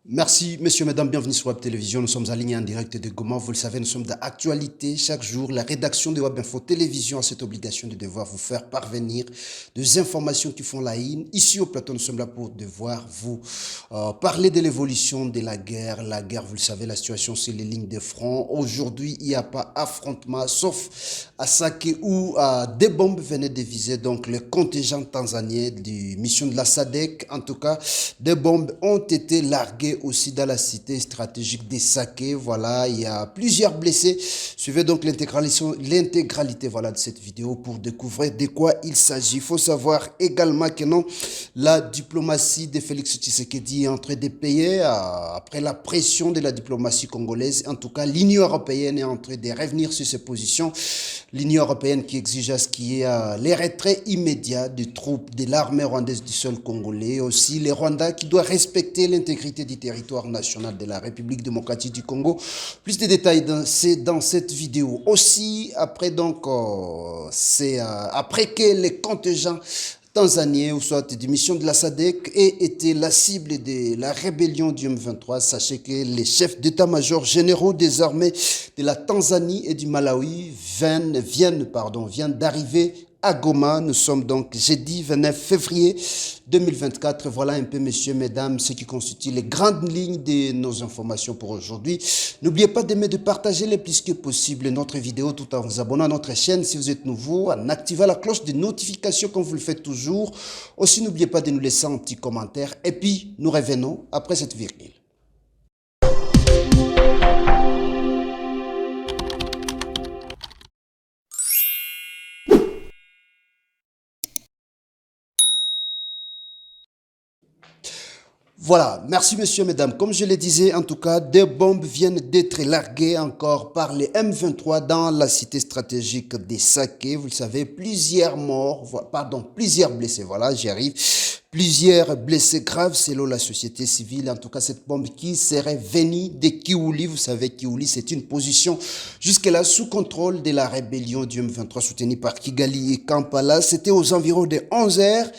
Merci, messieurs, mesdames, bienvenue sur Web Télévision. Nous sommes alignés en direct de Goma. Vous le savez, nous sommes d'actualité. Chaque jour, la rédaction de Web Info Télévision a cette obligation de devoir vous faire parvenir des informations qui font la haine. Ici, au plateau, nous sommes là pour devoir vous parler de l'évolution de la guerre. La guerre, vous le savez, la situation sur les lignes de front. Aujourd'hui, il n'y a pas affrontement, sauf à Sake où des bombes venaient de viser donc le contingent tanzanien de mission de la SADC. En tout cas, des bombes ont été larguées aussi dans la cité stratégique des Sake. Voilà, il y a plusieurs blessés. Suivez donc l'intégralité voilà, de cette vidéo pour découvrir de quoi il s'agit. Il faut savoir également que non, la diplomatie de Félix Tshisekedi est en train de payer après la pression de la diplomatie congolaise. En tout cas, l'Union européenne est en train de revenir sur ses positions. L'Union européenne qui exige à ce qu'il y ait les retraits immédiats des troupes de l'armée rwandaise du sol congolais. Aussi, les Rwandais qui doivent respecter l'intégrité du territoire national de la République démocratique du Congo. Plus de détails dans cette vidéo. Aussi, après donc, après que les contingents tanzaniens ou soit des missions de la SADC aient été la cible de la rébellion du M23. Sachez que les chefs d'état-major généraux des armées de la Tanzanie et du Malawi viennent d'arriver à Goma. Nous sommes donc jeudi 29 février 2024. Voilà un peu, messieurs, mesdames, ce qui constitue les grandes lignes de nos informations pour aujourd'hui. N'oubliez pas d'aimer, de partager le plus que possible notre vidéo tout en vous abonnant à notre chaîne si vous êtes nouveau, en activant la cloche de notification comme vous le faites toujours. Aussi, n'oubliez pas de nous laisser un petit commentaire. Et puis, nous revenons après cette virgule. Voilà, merci messieurs, mesdames. Comme je le disais, en tout cas, des bombes viennent d'être larguées encore par les M23 dans la cité stratégique des Sake. Vous le savez, plusieurs morts, plusieurs blessés. Voilà, j'y arrive. Plusieurs blessés graves selon la société civile. En tout cas, cette bombe qui serait venue de Kiouli. Vous savez, Kiouli, c'est une position jusque-là sous contrôle de la rébellion du M23 soutenue par Kigali et Kampala. C'était aux environs de 11 heures.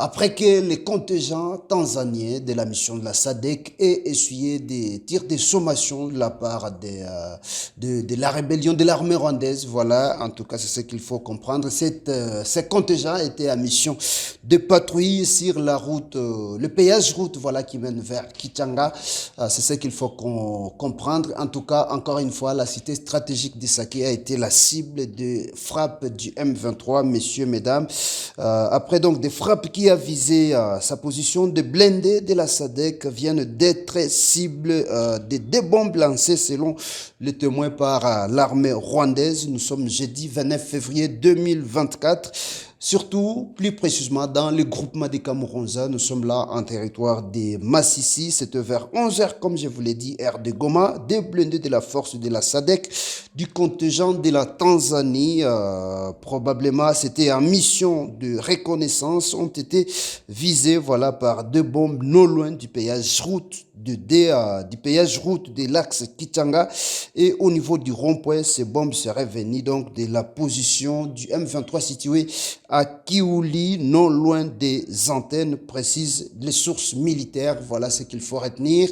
Après que les contingents tanzaniens de la mission de la SADC aient essuyé des tirs de sommation de la part de la rébellion de l'armée rwandaise. Voilà, en tout cas, c'est ce qu'il faut comprendre. Ces contingents étaient à mission de patrouille sur la route, le péage route voilà, qui mène vers Kichanga. C'est ce qu'il faut comprendre. En tout cas, encore une fois, la cité stratégique d'Issaké a été la cible de frappes du M23, messieurs, mesdames. Après donc des frappes qui a visé sa position, de blindés de la SADC viennent d'être cibles de deux bombes lancées selon les témoins par l'armée rwandaise. Nous sommes jeudi 29 février 2024. Surtout, plus précisément, dans le groupement des Kamuronza, nous sommes là en territoire des Massissi. C'était vers 11 h, comme je vous l'ai dit, air de Goma, des blindés de la force de la SADC, du contingent de la Tanzanie. Probablement, c'était en mission de reconnaissance, ont été visés voilà, par deux bombes non loin du péage route du péage route de l'axe Kichanga, et au niveau du rond-point, ces bombes seraient venues donc de la position du M23 situé à Kiouli, non loin des antennes, précisent les sources militaires. Voilà ce qu'il faut retenir.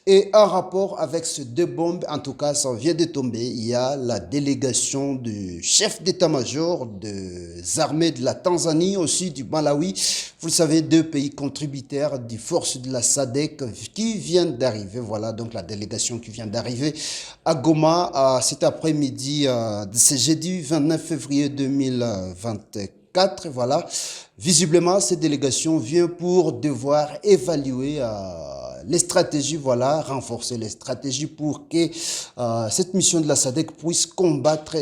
Et en rapport avec ces deux bombes, en tout cas, ça vient de tomber. Il y a la délégation du chef d'état-major des armées de la Tanzanie, aussi du Malawi. Vous le savez, deux pays contributeurs des forces de la SADC qui viennent d'arriver. Voilà, donc la délégation qui vient d'arriver à Goma cet après-midi de ce jeudi 29 février 2024. Voilà, visiblement, cette délégation vient pour devoir évaluer les stratégies, voilà, renforcer les stratégies pour que cette mission de la SADC puisse combattre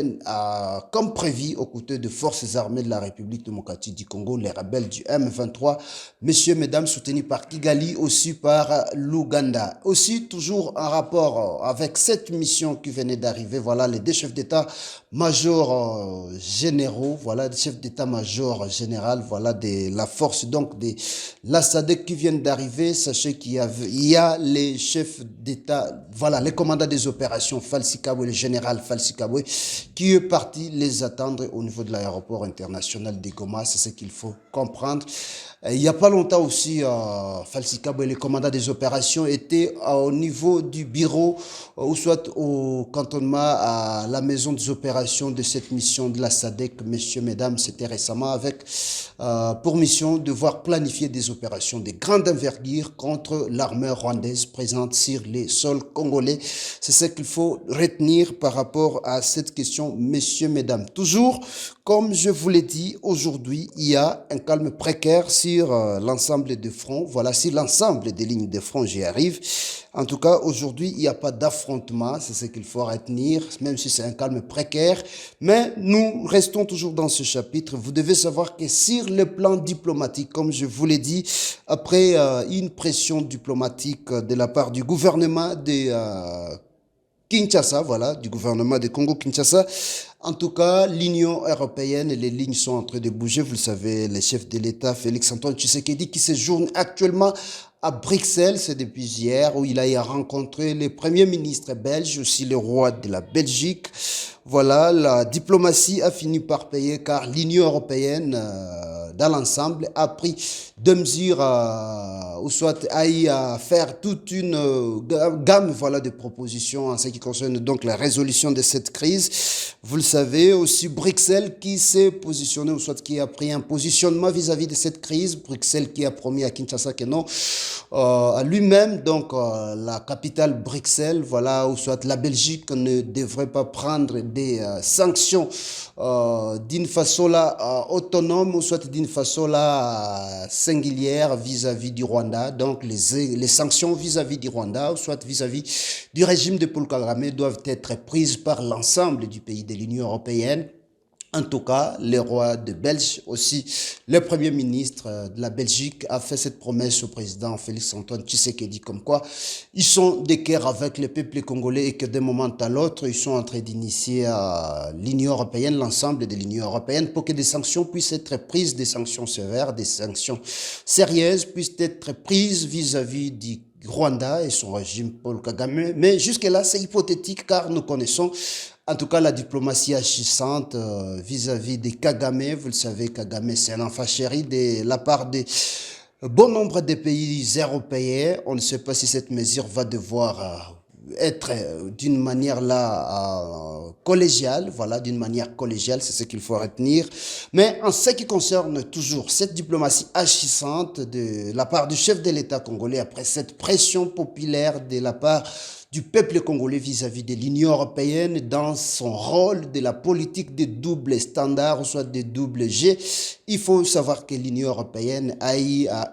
comme prévu aux côtés de forces armées de la République démocratique du Congo, les rebelles du M23, messieurs, mesdames, soutenus par Kigali, aussi par l'Ouganda. Aussi, toujours en rapport avec cette mission qui venait d'arriver, voilà, les deux chefs d'état-major généraux, voilà, des chefs d'état-major général, voilà, de la force donc de la SADC qui viennent d'arriver. Sachez qu'il y a les chefs d'État, voilà, les commandants des opérations Falsi Kabwe, le général Falsi Kabwe, qui est parti les attendre au niveau de l'aéroport international de Goma. C'est ce qu'il faut comprendre. Il n'y a pas longtemps aussi, Falsi Kabwe, le commandant des opérations, était au niveau du bureau, ou soit au cantonnement à la maison des opérations de cette mission de la SADC. Messieurs, mesdames, c'était récemment avec pour mission de voir planifier des opérations de grande envergure contre l'armée rwandaise présente sur les sols congolais. C'est ce qu'il faut retenir par rapport à cette question, messieurs, mesdames. Toujours, comme je vous l'ai dit, aujourd'hui, il y a un calme précaire sur l'ensemble des fronts. Voilà, si l'ensemble des lignes de front, j'y arrive. En tout cas, aujourd'hui, il n'y a pas d'affrontement, c'est ce qu'il faut retenir, même si c'est un calme précaire. Mais nous restons toujours dans ce chapitre. Vous devez savoir que sur le plan diplomatique, comme je vous l'ai dit, après une pression diplomatique de la part du gouvernement de Kinshasa, voilà, du gouvernement de Congo-Kinshasa. En tout cas, l'Union européenne, les lignes sont en train de bouger. Vous le savez, le chef de l'État, Félix-Antoine Tshisekedi, qui séjourne actuellement à Bruxelles, c'est depuis hier, où il a rencontré le premier ministre belge, aussi le roi de la Belgique. Voilà, la diplomatie a fini par payer car l'Union européenne, dans l'ensemble, a pris deux mesures, ou soit à faire toute une gamme voilà, de propositions en ce qui concerne donc la résolution de cette crise. Vous le savez, aussi Bruxelles qui s'est positionné, ou soit qui a pris un positionnement vis-à-vis de cette crise. Bruxelles qui a promis à Kinshasa que non, à lui-même, donc la capitale Bruxelles, voilà, ou soit la Belgique ne devrait pas prendre des sanctions d'une façon là autonome, ou soit d'une façon là singulière vis-à-vis du Rwanda. Donc les sanctions vis-à-vis du Rwanda, ou soit vis-à-vis du régime de Paul Kagame doivent être prises par l'ensemble du pays de l'Union européenne. En tout cas, le roi de Belge, aussi le premier ministre de la Belgique, a fait cette promesse au président Félix-Antoine Tshisekedi comme quoi ils sont d'équerre avec le peuple congolais et que d'un moment à l'autre, ils sont en train d'initier l'Union européenne, l'ensemble de l'Union européenne, pour que des sanctions puissent être prises, des sanctions sévères, des sanctions sérieuses puissent être prises vis-à-vis du Rwanda et son régime Paul Kagame. Mais jusque-là, c'est hypothétique car nous connaissons en tout cas la diplomatie agissante vis-à-vis de Kagame. Vous le savez, Kagame, c'est un enfant chéri de la part de bon nombre de pays européens. On ne sait pas si cette mesure va devoir être d'une manière là collégiale, voilà, d'une manière collégiale, c'est ce qu'il faut retenir. Mais en ce qui concerne toujours cette diplomatie agissante de la part du chef de l'État congolais, après cette pression populaire de la part du peuple congolais vis-à-vis de l'Union européenne dans son rôle de la politique des doubles standards, soit des doubles G, il faut savoir que l'Union européenne a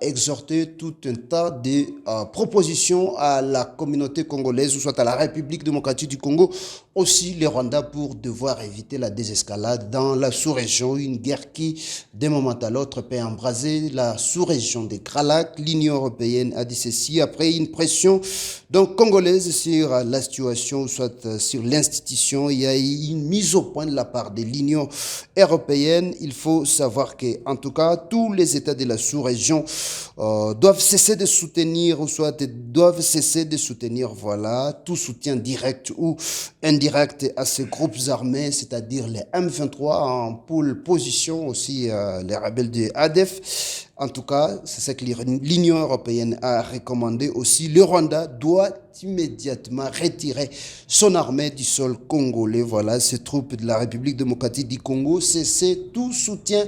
exhorté tout un tas de propositions à la communauté congolaise, ou soit à la République démocratique du Congo, aussi le Rwanda, pour devoir éviter la désescalade dans la sous-région, une guerre qui, d'un moment à l'autre, peut embraser la sous-région des Grands Lacs. L'Union européenne a dit ceci après une pression donc congolaise sur la situation, soit sur l'institution. Il y a eu une mise au point de la part de l'Union européenne. Il faut savoir que, en tout cas, tous les États de la sous-région doivent cesser de soutenir, ou soit doivent cesser de soutenir, voilà, tout soutien direct ou indirect à ces groupes armés, c'est-à-dire les M23 en pole position, aussi les rebelles de ADF. En tout cas, c'est ce que l'Union européenne a recommandé aussi. Le Rwanda doit immédiatement retirer son armée du sol congolais. Voilà, ces troupes de la République démocratique du Congo, cesser tout soutien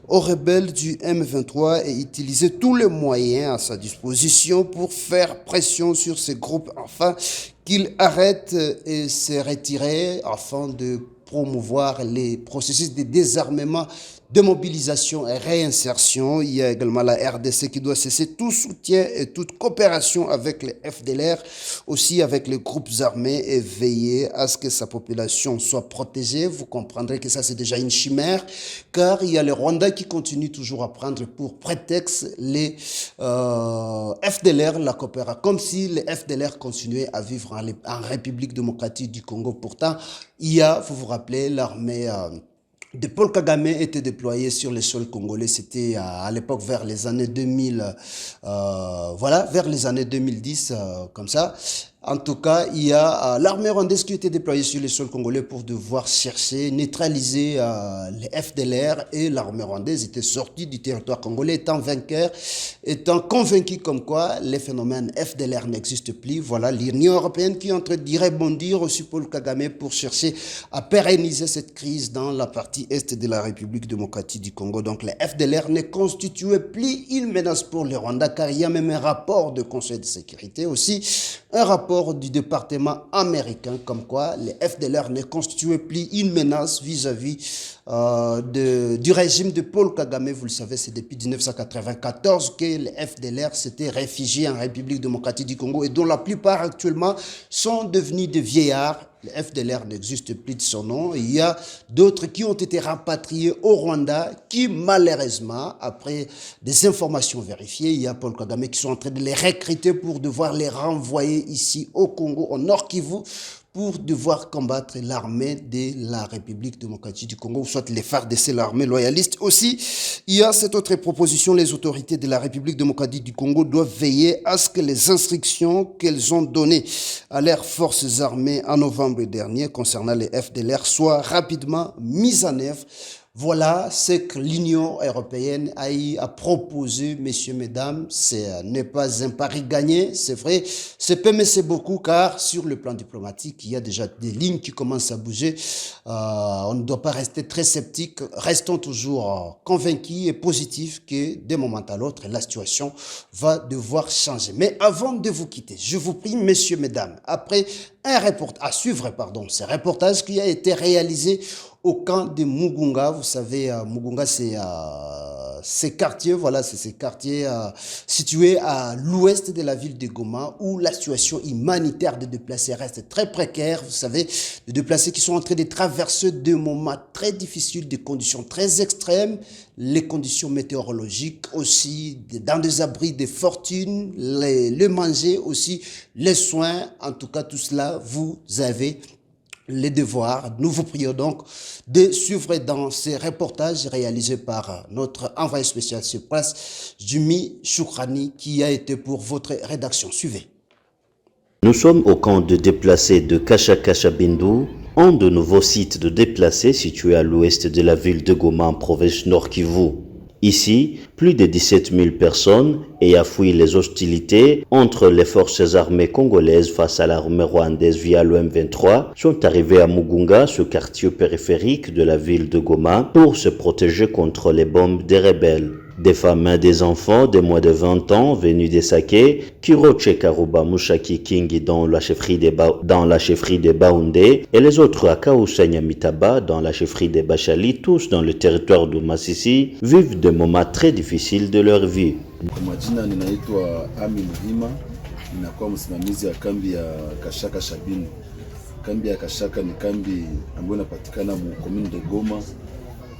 aux rebelles du M23 et utiliser tous les moyens à sa disposition pour faire pression sur ces groupes afin qu'ils arrêtent et se retirer afin de promouvoir les processus de désarmement, de mobilisation et réinsertion. Il y a également la RDC qui doit cesser tout soutien et toute coopération avec les FDLR, aussi avec les groupes armés, et veiller à ce que sa population soit protégée. Vous comprendrez que ça, c'est déjà une chimère, car il y a le Rwanda qui continue toujours à prendre pour prétexte les FDLR, la coopération, comme si les FDLR continuaient à vivre en République démocratique du Congo. Pourtant, il y a, faut vous rappeler, l'armée de Paul Kagame était déployé sur le sol congolais. C'était à l'époque vers les années 2000, voilà, vers les années 2010, comme ça. En tout cas, il y a l'armée rwandaise qui était déployée sur le sol congolais pour devoir chercher, neutraliser les FDLR, et l'armée rwandaise était sortie du territoire congolais étant vainqueur, étant convaincu comme quoi les phénomènes FDLR n'existent plus. Voilà l'Union européenne qui est en train d'y rebondir sur Paul Kagame pour chercher à pérenniser cette crise dans la partie est de la République démocratique du Congo. Donc les FDLR ne constituaient plus une menace pour le Rwanda, car il y a même un rapport de Conseil de sécurité aussi, un rapport du département américain comme quoi les FDLR ne constituaient plus une menace vis-à-vis du régime de Paul Kagame. Vous le savez, c'est depuis 1994 que les FDLR s'étaient réfugiés en République démocratique du Congo et dont la plupart actuellement sont devenus des vieillards. Le FDLR n'existe plus de son nom. Il y a d'autres qui ont été rapatriés au Rwanda qui, malheureusement, après des informations vérifiées, il y a Paul Kagame qui sont en train de les recruter pour devoir les renvoyer ici au Congo, au Nord Kivu, pour devoir combattre l'armée de la République démocratique du Congo, ou soit les FARDC, l'armée loyaliste. Aussi, il y a cette autre proposition, les autorités de la République démocratique du Congo doivent veiller à ce que les instructions qu'elles ont données à leurs forces armées en novembre dernier concernant les FDLR soient rapidement mises en œuvre. Voilà ce que l'Union européenne a proposé, messieurs, mesdames. Ce n'est pas un pari gagné, c'est vrai. C'est peu, mais c'est beaucoup, car sur le plan diplomatique, il y a déjà des lignes qui commencent à bouger. On ne doit pas rester très sceptique. Restons toujours convaincus et positifs que d'un moment à l'autre, la situation va devoir changer. Mais avant de vous quitter, je vous prie, messieurs, mesdames, après à suivre, ce reportage qui a été réalisé au camp de Mugunga. Vous savez, Mugunga, c'est ces quartiers, voilà, c'est ces quartiers situés à l'ouest de la ville de Goma, où la situation humanitaire des déplacés reste très précaire. Vous savez, les déplacés qui sont en train de traverser des moments très difficiles, des conditions très extrêmes, les conditions météorologiques aussi, dans des abris de fortune, le manger aussi, les soins, en tout cas tout cela, vous avez les devoirs. Nous vous prions donc de suivre dans ces reportages réalisés par notre envoyé spécial sur place, Jumi Choukrani, qui a été pour votre rédaction. Suivez. Nous sommes au camp de déplacés de Kasha-Kasha-Bindu, un de nouveaux sites de déplacés situé à l'ouest de la ville de Goma en province Nord Kivu. Ici, plus de 17 000 personnes ayant fui les hostilités entre les forces armées congolaises face à l'armée rwandaise via le M23 sont arrivées à Mugunga, ce quartier périphérique de la ville de Goma, pour se protéger contre les bombes des rebelles. Des femmes et des enfants de moins de 20 ans venus des Saké, Kiroche Karuba Mushaki Kingi dans la chefferie des Baoundé et les autres à Kaoussanya Mitaba dans la chefferie des Bachali, tous dans le territoire de Massissi, vivent des moments très difficiles de leur vie. Majina ninaitwa Ami Muhima, ninakuwa msimamizi ya kambi ya Kashaka Shabinu. Kambi ya Kashaka ni kambi ambayo inapatikana mu commune de Goma,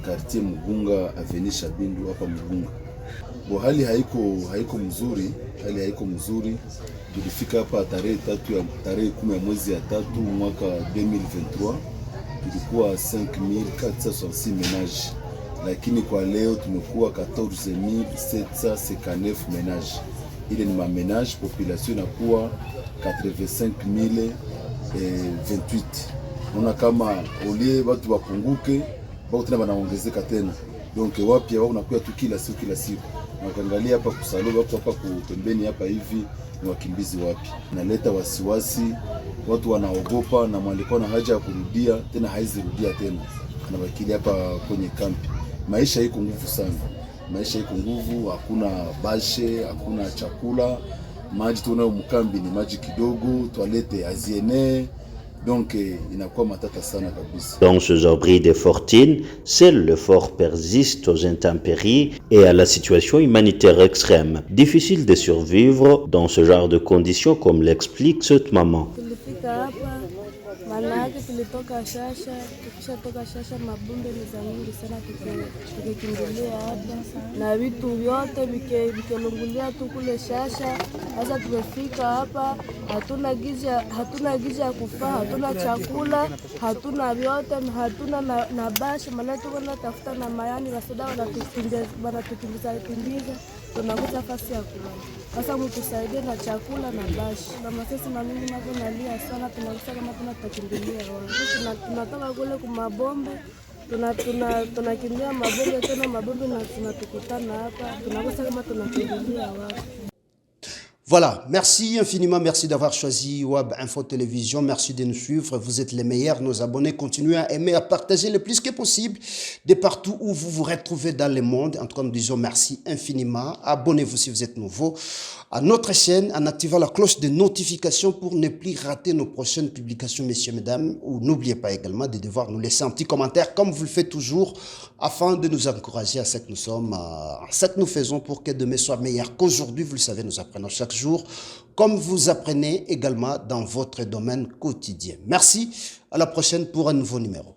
quartier Mugunga, avenue Shabindu hapa Mugunga. Hali haiko mzuri. Tulifika hapa tarehe 10 ya mwezi ya 3 mwaka 2023. Tulikuwa 5466 ménages. Lakini kwa leo tumekuwa 14759 ménages. Ile ni ménage, population inakuwa 85028. Unaona kama olie watu wapunguke, bado tena wanaongezeka tena. Donc wapya wao unakuwa tu kila siku. Na ukiangalia hapa kusalo watu hapa pembeni hapa hivi ni wakimbizi wapi. Naleta wasiwasi, watu wanaogopa na walikuwa na haja ya kurudia tena haizirudia tena. Anabaki hapa kwenye kampi. Maisha iko nguvu sana. Hakuna bashe, hakuna chakula. Maji tunao mkambi ni maji kidogo, toilette hazienee. Donc, inakuwa matata sana kabisa. Dans ce abri de fortune, seul le fort persiste aux intempéries et à la situation humanitaire extrême. Difficile de survivre dans ce genre de conditions, comme l'explique cette maman. Tulifika hapa Maana yake tulitoka Shasha, tukishatoka Shasha mabombe ni za mingi sana, tukikimbilia hapa na vitu vyote vikelungulia tu kule Shasha. Sasa tumefika hapa, hatuna giza ya kufaa, hatuna chakula, hatuna vyote, hatuna na bashi. Maana tuko tafuta na mayani na soda, wanatukimbiza tunakuta fasi ya kulala. Sasa mtusaidie na chakula na bashi na masasi na mingi navyo nalia sana, tunakusa kama tunatakimbilia tunatoka kule kumabombe, tunakimbia mabombe tena mabombe na tunatukutana hapa, tunakusa kama tunakimbilia wapi. Voilà, merci infiniment, merci d'avoir choisi WAB Info Télévision, merci de nous suivre, vous êtes les meilleurs, nos abonnés, continuez à aimer, à partager le plus que possible, de partout où vous vous retrouvez dans le monde. En tout cas, nous disons merci infiniment, abonnez-vous si vous êtes nouveau à notre chaîne en activant la cloche de notification pour ne plus rater nos prochaines publications, messieurs, mesdames, ou n'oubliez pas également de devoir nous laisser un petit commentaire, comme vous le faites toujours, afin de nous encourager à ce que nous sommes, à ce que nous faisons pour que demain soit meilleur qu'aujourd'hui. Vous le savez, nous apprenons chaque jour, comme vous apprenez également dans votre domaine quotidien. Merci, à la prochaine pour un nouveau numéro.